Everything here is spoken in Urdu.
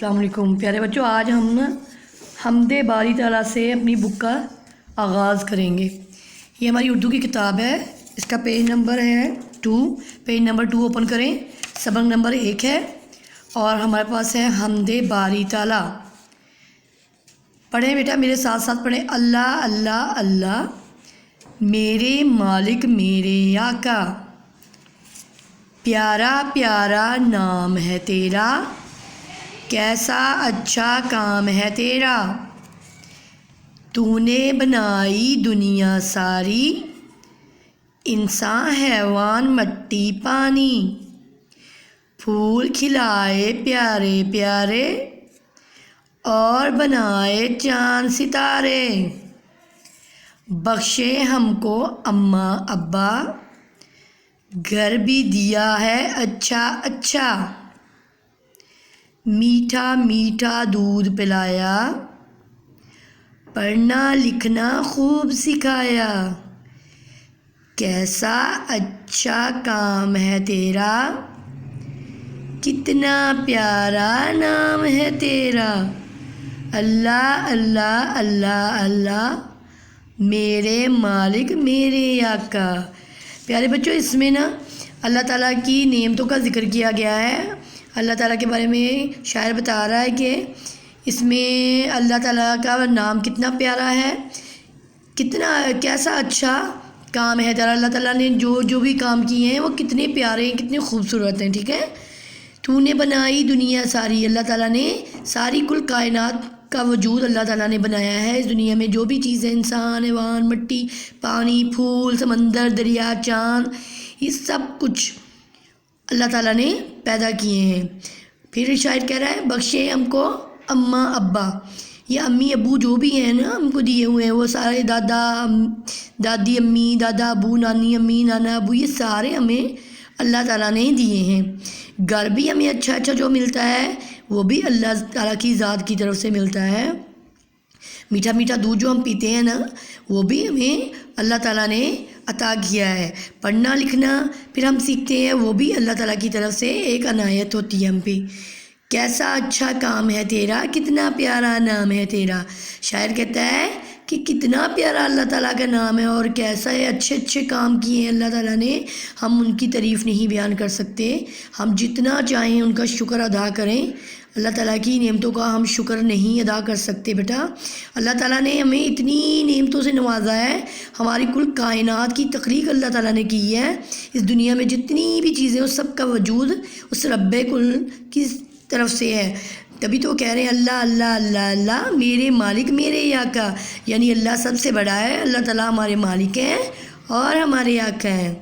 السلام علیکم پیارے بچوں، آج ہم حمد باری تعالیٰ سے اپنی بک کا آغاز کریں گے۔ یہ ہماری اردو کی کتاب ہے، اس کا پیج نمبر ہے 2، پیج نمبر 2 اوپن کریں، سبق نمبر 1 ہے اور ہمارے پاس ہے حمد باری تعالیٰ۔ پڑھیں بیٹا، میرے ساتھ ساتھ پڑھیں۔ اللہ اللہ اللہ، میرے مالک میرے آقا، پیارا پیارا نام ہے تیرا، کیسا اچھا کام ہے تیرا، تو نے بنائی دنیا ساری، انسان حیوان مٹی پانی، پھول کھلائے پیارے پیارے اور بنائے چاند ستارے، بخشے ہم کو اماں ابا، گھر بھی دیا ہے اچھا اچھا، میٹھا میٹھا دودھ پلایا، پڑھنا لکھنا خوب سکھایا، کیسا اچھا کام ہے تیرا، کتنا پیارا نام ہے تیرا، اللہ اللہ اللہ اللہ، میرے مالک میرے آقا۔ پیارے بچوں، اس میں نا اللہ تعالیٰ کی نعمتوں کا ذکر کیا گیا ہے۔ اللہ تعالیٰ کے بارے میں شاعر بتا رہا ہے کہ اس میں اللہ تعالیٰ کا نام کتنا پیارا ہے، کیسا اچھا کام ہے تیرا۔ اللہ تعالیٰ نے جو بھی کام کیے ہیں وہ کتنے پیارے ہیں، کتنے خوبصورت ہیں، ٹھیک ہے۔ تو نے بنائی دنیا ساری، اللہ تعالیٰ نے ساری کل کائنات کا وجود اللہ تعالیٰ نے بنایا ہے۔ اس دنیا میں جو بھی چیزیں، انسان حیوان مٹی پانی پھول سمندر دریا چاند، یہ سب کچھ اللہ تعالیٰ نے پیدا کیے ہیں۔ پھر شاعر کہہ رہا ہے بخشے ہم کو اماں ابا، یہ امی ابو جو بھی ہیں نا ہم کو دیے ہوئے ہیں، وہ سارے دادی امی دادا ابو نانی امی نانا ابو، یہ سارے ہمیں اللہ تعالیٰ نے دیے ہیں۔ گھر بھی ہمیں اچھا اچھا جو ملتا ہے وہ بھی اللہ تعالیٰ کی ذات کی طرف سے ملتا ہے۔ میٹھا میٹھا دودھ جو ہم پیتے ہیں نا وہ بھی ہمیں اللہ تعالیٰ نے عطا کیا ہے۔ پڑھنا لکھنا پھر ہم سیکھتے ہیں، وہ بھی اللہ تعالیٰ کی طرف سے ایک عنایت ہوتی ہے ہم پہ۔ کیسا اچھا کام ہے تیرا، کتنا پیارا نام ہے تیرا۔ شاعر کہتا ہے کہ کتنا پیارا اللہ تعالیٰ کا نام ہے اور کیسا اچھے اچھے کام کیے ہیں اللہ تعالیٰ نے، ہم ان کی تعریف نہیں بیان کر سکتے۔ ہم جتنا چاہیں ان کا شکر ادا کریں، اللہ تعالیٰ کی نعمتوں کا ہم شکر نہیں ادا کر سکتے بیٹا۔ اللہ تعالیٰ نے ہمیں اتنی نعمتوں سے نوازا ہے، ہماری کل کائنات کی تخلیق اللہ تعالیٰ نے کی ہے۔ اس دنیا میں جتنی بھی چیزیں اس سب کا وجود اس رب کل کی طرف سے ہے۔ تبھی تو کہہ رہے ہیں اللہ اللہ اللہ اللہ، میرے مالک میرے آقا، یعنی اللہ سب سے بڑا ہے، اللہ تعالیٰ ہمارے مالک ہیں اور ہمارے آقا ہیں۔